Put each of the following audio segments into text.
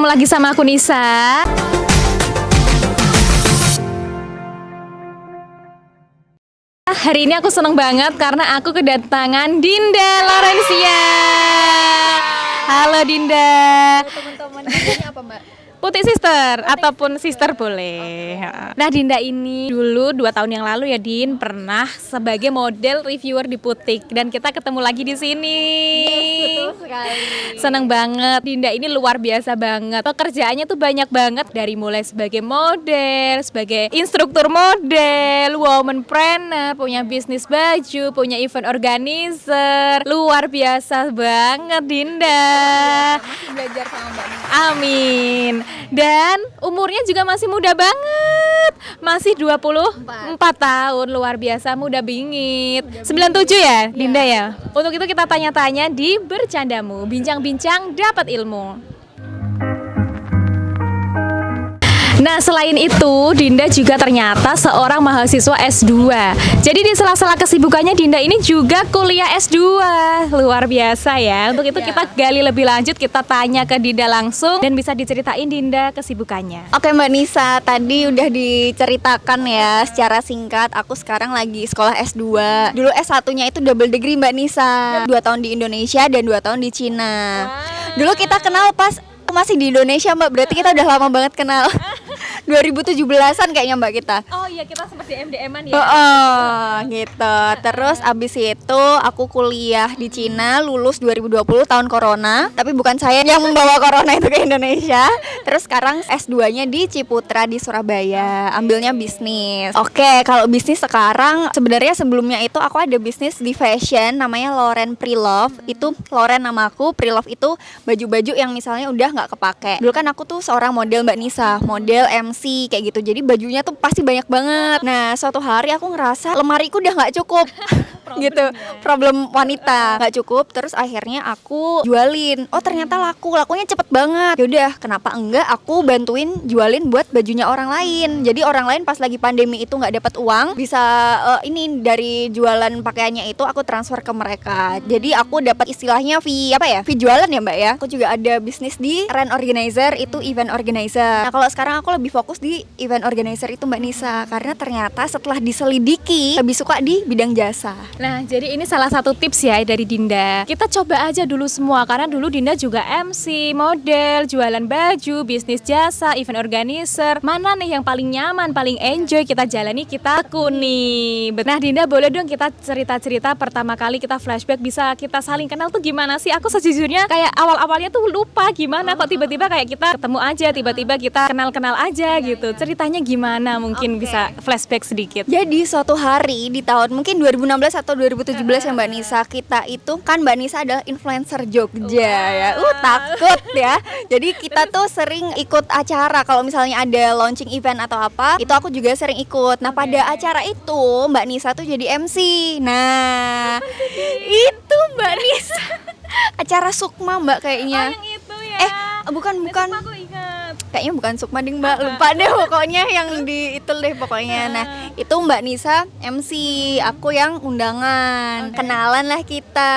ketemu lagi sama aku Nisa. Hari ini aku seneng banget karena aku kedatangan Dinda Laurencia. Halo Dinda. Teman-teman ini apa Mbak? Putih Sister ataupun Sister boleh. Nah Dinda ini dulu 2 tahun yang lalu ya Din pernah sebagai model reviewer di Putik dan kita ketemu lagi di sini. Betul sekali. Seneng banget. Dinda ini luar biasa banget. Pekerjaannya tuh banyak banget dari mulai sebagai model, sebagai instruktur model, womanpreneur, punya bisnis baju, punya event organizer. Luar biasa banget Dinda. Masih belajar sama Mbak Nisa. Amin. Dan umurnya juga masih muda banget. Masih 24 tahun, luar biasa muda bingit. 97 ya, Dinda ya. Untuk itu kita tanya-tanya di Bercandamu, bincang-bincang dapat ilmu. Nah selain itu Dinda juga ternyata seorang mahasiswa S2. Jadi di sela-sela kesibukannya Dinda ini juga kuliah S2. Luar biasa ya. Untuk itu kita gali lebih lanjut, kita tanya ke Dinda langsung dan bisa diceritain Dinda kesibukannya. Oke Mbak Nisa, tadi udah diceritakan ya secara singkat. Aku sekarang lagi sekolah S2. Dulu S1-nya itu double degree Mbak Nisa. 2 tahun di Indonesia dan 2 tahun di Cina. Dulu kita kenal pas masih di Indonesia Mbak, berarti kita udah lama banget kenal. 2017-an kayaknya Mbak kita. Oh iya, kita seperti MDM-an ya. Gitu. Terus abis itu aku kuliah di Cina, lulus 2020 tahun corona. Tapi bukan saya yang membawa corona itu ke Indonesia. Terus sekarang S2-nya di Ciputra di Surabaya, ambilnya bisnis. Oke, kalau bisnis sekarang sebenarnya sebelumnya itu aku ada bisnis di fashion namanya Lauren Pre-Love. Itu Lauren namaku, Pre-Love itu baju-baju yang misalnya udah nggak kepake. Dulu kan aku tuh seorang model Mbak Nisa, model MC kayak gitu. Jadi bajunya tuh pasti banyak banget. Nah, suatu hari aku ngerasa lemariku udah nggak cukup. Gitu. Problem wanita nggak cukup. Terus akhirnya aku jualin. Oh, ternyata lakunya cepet banget. Yaudah, kenapa enggak aku bantuin jualin buat bajunya orang lain. Jadi orang lain pas lagi pandemi itu nggak dapat uang, bisa ini dari jualan pakaiannya itu aku transfer ke mereka. Jadi aku dapat istilahnya fee jualan ya Mbak ya. Aku juga ada bisnis di rent organizer, itu event organizer. Nah kalau sekarang aku lebih fokus di event organizer itu Mbak Nisa, karena ternyata setelah diselidiki lebih suka di bidang jasa. Nah jadi ini salah satu tips ya dari Dinda. Kita coba aja dulu semua, karena dulu Dinda juga MC, model, jualan baju, bisnis jasa, event organizer. Mana nih yang paling nyaman, paling enjoy kita jalani, kita tekuni. Nah Dinda boleh dong kita cerita-cerita pertama kali kita flashback, bisa kita saling kenal tuh gimana sih? Aku sejujurnya kayak awal-awalnya tuh lupa gimana kok tiba-tiba kayak kita ketemu aja, tiba-tiba kita kenal-kenal aja gitu. Ceritanya gimana? Mungkin bisa flashback sedikit. Jadi suatu hari di tahun mungkin 2016 atau 2017 ya Mbak Nisa, kita itu kan Mbak Nisa adalah influencer Jogja ya. Takut ya. Jadi kita tuh sering ikut acara kalau misalnya ada launching event atau apa, itu aku juga sering ikut. Nah, pada acara itu Mbak Nisa tuh jadi MC. Nah, itu Mbak Nisa. Acara Sukma Mbak kayaknya. Yang itu ya. Bukan. Aku ingat. Kayaknya bukan Sukma ding Mbak, lupa deh pokoknya yang di itu deh pokoknya. Nah, itu Mbak Nisa MC, aku yang undangan. Kenalan lah kita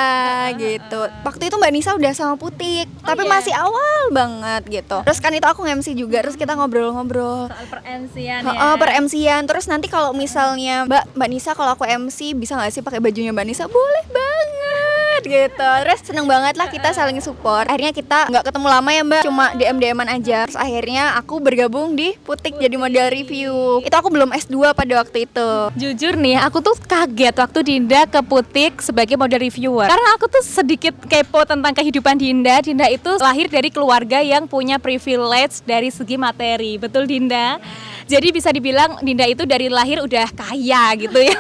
gitu. Waktu itu Mbak Nisa udah sama Putik, tapi masih awal banget gitu. Terus kan itu aku nge-MC juga, terus kita ngobrol-ngobrol Soal per-MC-an ya. per-MC-an. Terus nanti kalau misalnya Mbak Nisa kalau aku MC bisa nggak sih pakai bajunya Mbak Nisa? Boleh banget gitu. Terus seneng banget lah kita saling support. Akhirnya kita nggak ketemu lama ya Mbak, cuma DM-an aja. Terus akhirnya aku bergabung di Putik jadi model review. Itu aku belum S2 pada waktu itu. Jujur nih, aku tuh kaget waktu Dinda ke Putik sebagai model reviewer. Karena aku tuh sedikit kepo tentang kehidupan Dinda. Dinda itu lahir dari keluarga yang punya privilege dari segi materi. Betul Dinda? Jadi bisa dibilang Dinda itu dari lahir udah kaya gitu ya.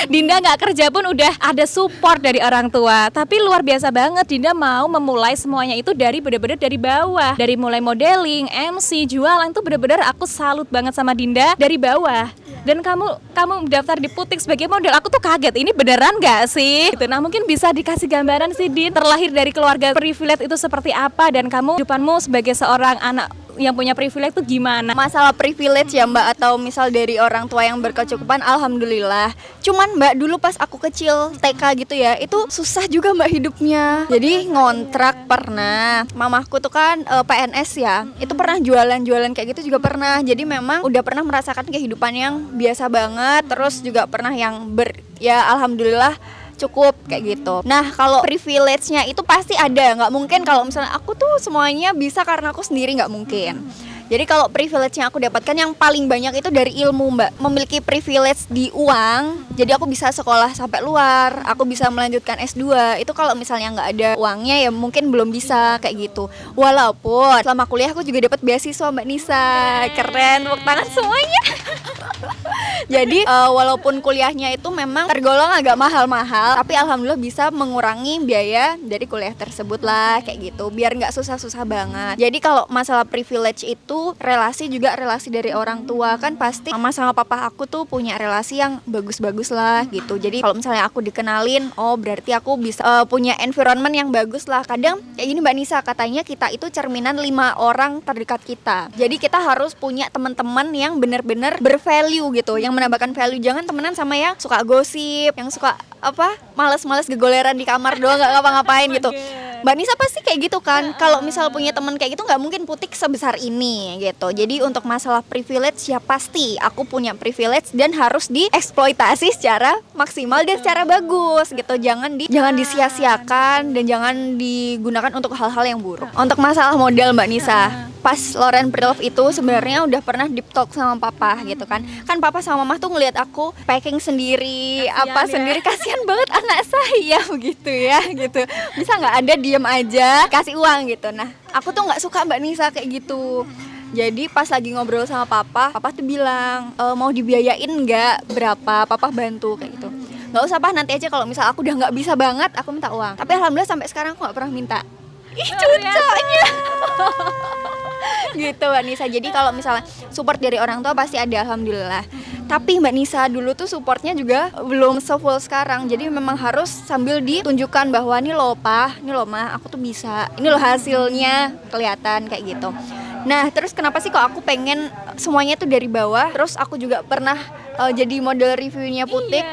Dinda nggak kerja pun udah ada support dari orang tua. Tapi luar biasa banget Dinda mau memulai semuanya itu dari bener-bener dari bawah. Dari mulai modeling, MC, jualan tuh bener-bener aku salut banget sama Dinda dari bawah. Dan kamu daftar di Putik sebagai model, aku tuh kaget, ini beneran nggak sih? Gitu. Nah mungkin bisa dikasih gambaran sih Din, terlahir dari keluarga privilege itu seperti apa, dan kamu kehidupanmu sebagai seorang anak yang punya privilege tuh gimana? Masalah privilege ya Mbak, atau misal dari orang tua yang berkecukupan, alhamdulillah. Cuman Mbak, dulu pas aku kecil TK gitu ya, itu susah juga Mbak hidupnya. Jadi ngontrak pernah. Mamahku tuh kan PNS ya, itu pernah jualan-jualan kayak gitu juga pernah. Jadi memang udah pernah merasakan kehidupan yang biasa banget. Terus juga pernah yang ya alhamdulillah cukup kayak gitu. Nah kalau privilege-nya itu pasti ada, nggak mungkin kalau misalnya aku tuh semuanya bisa karena aku sendiri, nggak mungkin. Jadi kalau privilege yang aku dapatkan yang paling banyak itu dari ilmu Mbak. Memiliki privilege di uang, jadi aku bisa sekolah sampai luar, aku bisa melanjutkan S2. Itu kalau misalnya nggak ada uangnya ya mungkin belum bisa kayak gitu. Walaupun selama kuliah aku juga dapat beasiswa Mbak Nisa. Keren, tepuk tangan semuanya. Jadi walaupun kuliahnya itu memang tergolong agak mahal-mahal, tapi alhamdulillah bisa mengurangi biaya dari kuliah tersebut lah kayak gitu, biar nggak susah-susah banget. Jadi kalau masalah privilege itu relasi juga relasi dari orang tua, kan pasti mama sama papa aku tuh punya relasi yang bagus-bagus lah gitu. Jadi kalau misalnya aku dikenalin, oh berarti aku bisa punya environment yang bagus lah. Kadang kayak gini Mbak Nisa, katanya kita itu cerminan 5 orang terdekat kita. Jadi kita harus punya teman-teman yang benar-benar bervalue gitu, yang menambahkan value. Jangan temenan sama yang suka gosip, yang suka males-males gegoleran di kamar doang, nggak ngapa-ngapain gitu. Mbak Nisa pasti kayak gitu kan. Kalau misal punya teman kayak gitu nggak mungkin Putik sebesar ini gitu. Jadi untuk masalah privilege ya pasti aku punya privilege dan harus dieksploitasi secara maksimal dan secara bagus gitu. Jangan disia-siakan dan jangan digunakan untuk hal-hal yang buruk. Untuk masalah modal Mbak Nisa, pas Lauren Pre-Love itu sebenarnya udah pernah deep talk sama papa gitu kan. Kan papa sama mama tuh ngelihat aku packing sendiri, sendiri, kasihan banget anak saya begitu ya gitu. Bisa nggak ada diem aja kasih uang gitu. Nah aku tuh nggak suka Mbak Nisa kayak gitu. Jadi pas lagi ngobrol sama papa tuh bilang mau dibiayain nggak, berapa, papa bantu kayak gitu. Nggak usah Pak, nanti aja kalau misal aku udah nggak bisa banget aku minta uang. Tapi alhamdulillah sampai sekarang aku nggak pernah minta. Ih cucoknya. Gitu Mbak Nisa. Jadi kalau misalnya support dari orang tua pasti ada, alhamdulillah. Tapi Mbak Nisa dulu tuh supportnya juga belum se-full sekarang. Jadi memang harus sambil ditunjukkan bahwa nih loh Pak, nih loh Ma, aku tuh bisa, ini loh hasilnya kelihatan kayak gitu. Nah terus kenapa sih kok aku pengen semuanya tuh dari bawah. Terus aku juga pernah jadi model reviewnya Putik.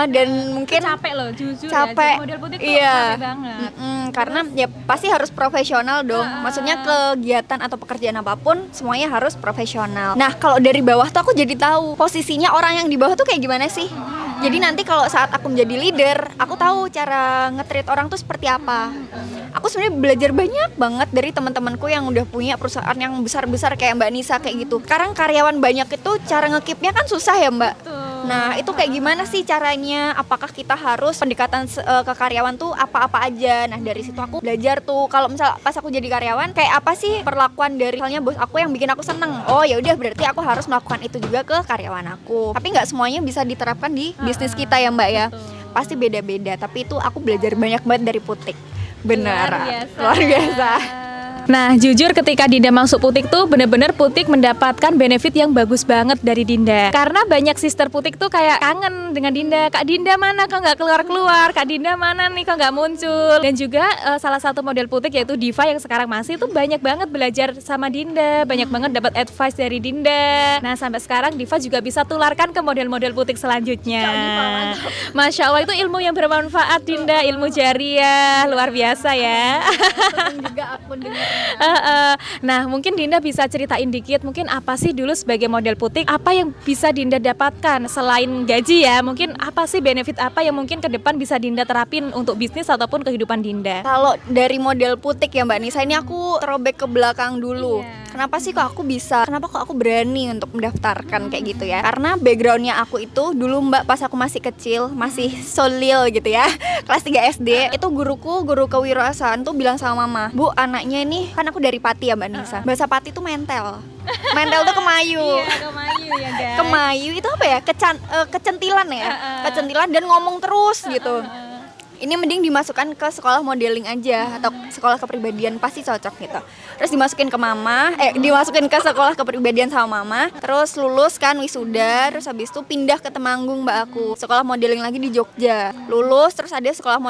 Dan mungkin capek loh, jujur capek. Ya, model Putik tuh iya. capek banget. Karena ya pasti harus profesional dong. Maksudnya kegiatan atau pekerjaan apapun semuanya harus profesional. Nah kalau dari bawah tuh aku jadi tahu posisinya orang yang di bawah tuh kayak gimana sih. Jadi nanti kalau saat aku menjadi leader, aku tahu cara nge-treat orang tuh seperti apa. Aku sebenarnya belajar banyak banget dari teman-temanku yang udah punya perusahaan yang besar-besar kayak Mbak Nisa kayak gitu. Sekarang karyawan banyak itu cara nge-keep-nya kan susah ya Mbak. Nah itu kayak gimana sih caranya? Apakah kita harus pendekatan ke karyawan tuh apa-apa aja? Nah dari situ aku belajar tuh. Kalau misal pas aku jadi karyawan, kayak apa sih perlakuan dari misalnya bos aku yang bikin aku seneng? Oh ya udah, berarti aku harus melakukan itu juga ke karyawan aku. Tapi nggak semuanya bisa diterapkan di bisnis kita ya Mbak ya. Pasti beda-beda. Tapi itu aku belajar banyak banget dari Putik. Benar, luar biasa. Nah jujur ketika Dinda masuk Putik tuh bener-bener Putik mendapatkan benefit yang bagus banget dari Dinda. Karena banyak sister Putik tuh kayak kangen dengan Dinda. Kak Dinda mana kok nggak keluar-keluar? Kak Dinda mana nih kok nggak muncul? Dan juga salah satu model Putik yaitu Diva yang sekarang masih tuh banyak banget belajar sama Dinda. Banyak banget dapat advice dari Dinda. Nah sampai sekarang Diva juga bisa tularkan ke model-model Putik selanjutnya. Masya Allah, itu ilmu yang bermanfaat Dinda. Ilmu jariah luar biasa ya. Juga aku dengar. Nah mungkin Dinda bisa ceritain dikit mungkin apa sih dulu sebagai model Putik, apa yang bisa Dinda dapatkan selain gaji ya, mungkin apa sih benefit apa yang mungkin ke depan bisa Dinda terapin untuk bisnis ataupun kehidupan Dinda. Kalau dari model Putik ya Mbak Nisa, ini aku throwback ke belakang dulu. Kenapa sih kok aku bisa, kenapa kok aku berani untuk mendaftarkan kayak gitu ya? Karena backgroundnya aku itu dulu Mbak, pas aku masih kecil, masih solil gitu ya, kelas 3 SD, itu guru kewirausahaan tuh bilang sama mama, Bu anaknya ini, kan aku dari Pati ya Mbak Nisa, bahasa Pati tuh mentel. Mentel tuh kemayu. Iya, kemayu ya guys. Kemayu itu apa ya? Kecentilan ya. Kecentilan dan ngomong terus gitu. Ini mending dimasukkan ke sekolah modeling aja atau sekolah kepribadian, pasti cocok gitu. Terus dimasukin ke sekolah kepribadian sama mama. Terus lulus kan wisuda, terus habis itu pindah ke Temanggung Mbak aku. Sekolah modeling lagi di Jogja. Lulus terus ada sekolah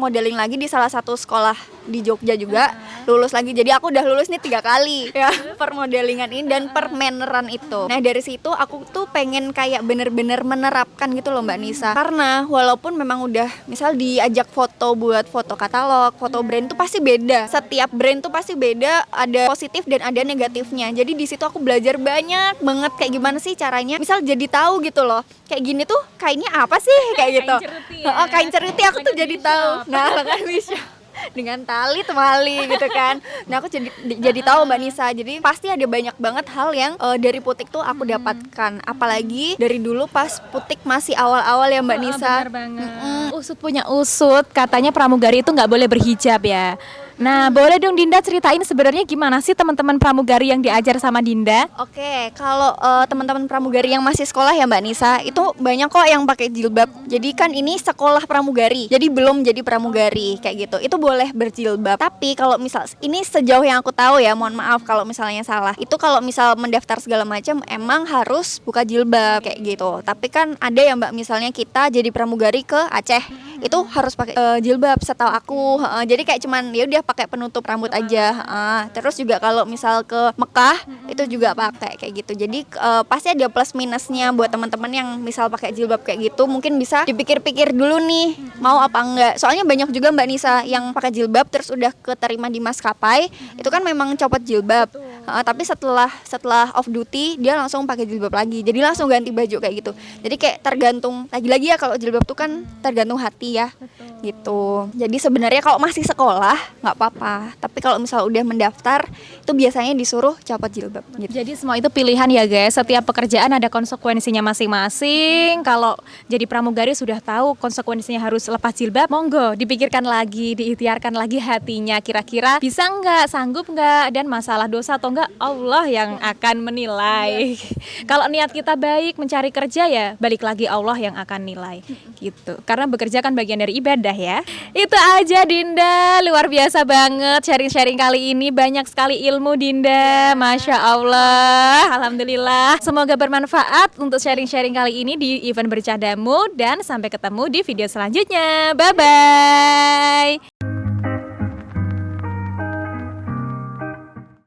modeling lagi di salah satu sekolah di Jogja juga, lulus lagi. Jadi aku udah lulus nih 3 kali ya, permodelingan ini dan permanneran itu. Nah dari situ aku tuh pengen kayak bener-bener menerapkan gitu loh Mbak Nisa. Karena walaupun memang udah misal diajak foto buat foto katalog, foto brand tuh pasti beda. Setiap brand tuh pasti beda, ada positif dan ada negatifnya. Jadi di situ aku belajar banyak banget kayak gimana sih caranya. Misal jadi tahu gitu loh. Kayak gini tuh kainnya apa sih kayak gitu. Kain ceruti aku tuh jadi tahu. Nah, kan bisa dengan tali temali gitu kan. Nah aku jadi tahu Mbak Nisa. Jadi pasti ada banyak banget hal yang dari Putik tuh aku dapatkan. Apalagi dari dulu pas Putik masih awal-awal ya Mbak Nisa. Benar banget. Usut punya usut, katanya pramugari itu nggak boleh berhijab ya. Nah, boleh dong Dinda ceritain sebenarnya gimana sih teman-teman pramugari yang diajar sama Dinda? Oke, kalau teman-teman pramugari yang masih sekolah ya Mbak Nisa, itu banyak kok yang pakai jilbab. Jadi kan ini sekolah pramugari, jadi belum jadi pramugari kayak gitu. Itu boleh berjilbab. Tapi kalau misal ini sejauh yang aku tahu ya, mohon maaf kalau misalnya salah. Itu kalau misal mendaftar segala macam emang harus buka jilbab kayak gitu. Tapi kan ada ya Mbak, misalnya kita jadi pramugari ke Aceh, itu harus pakai jilbab setahu aku. Jadi kayak cuman ya udah pakai penutup rambut aja. Terus juga kalau misal ke Mekah itu juga pakai kayak gitu. Jadi pasti ada plus minusnya buat teman-teman yang misal pakai jilbab kayak gitu. Mungkin bisa dipikir-pikir dulu nih mau apa enggak. Soalnya banyak juga Mbak Nisa yang pakai jilbab terus udah keterima di maskapai, itu kan memang copot jilbab. Tapi setelah off duty dia langsung pakai jilbab lagi. Jadi langsung ganti baju kayak gitu. Jadi kayak tergantung lagi-lagi ya, kalau jilbab tuh kan tergantung hati ya. Gitu. Jadi sebenarnya kalau masih sekolah nggak apa-apa, tapi kalau misal udah mendaftar itu biasanya disuruh copot jilbab gitu. Jadi semua itu pilihan ya guys, setiap pekerjaan ada konsekuensinya masing-masing. Kalau jadi pramugari sudah tahu konsekuensinya harus lepas jilbab, monggo dipikirkan lagi, diikhtiarkan lagi hatinya, kira-kira bisa nggak, sanggup nggak, dan masalah dosa atau enggak Allah yang akan menilai. Kalau niat kita baik mencari kerja ya balik lagi Allah yang akan nilai gitu, karena bekerja kan bagian dari ibadah ya. Itu aja Dinda, luar biasa banget sharing-sharing kali ini, banyak sekali ilmu Dinda, Masya Allah, Alhamdulillah. Semoga bermanfaat untuk sharing-sharing kali ini di event Bercandamu, dan sampai ketemu di video selanjutnya. Bye-bye.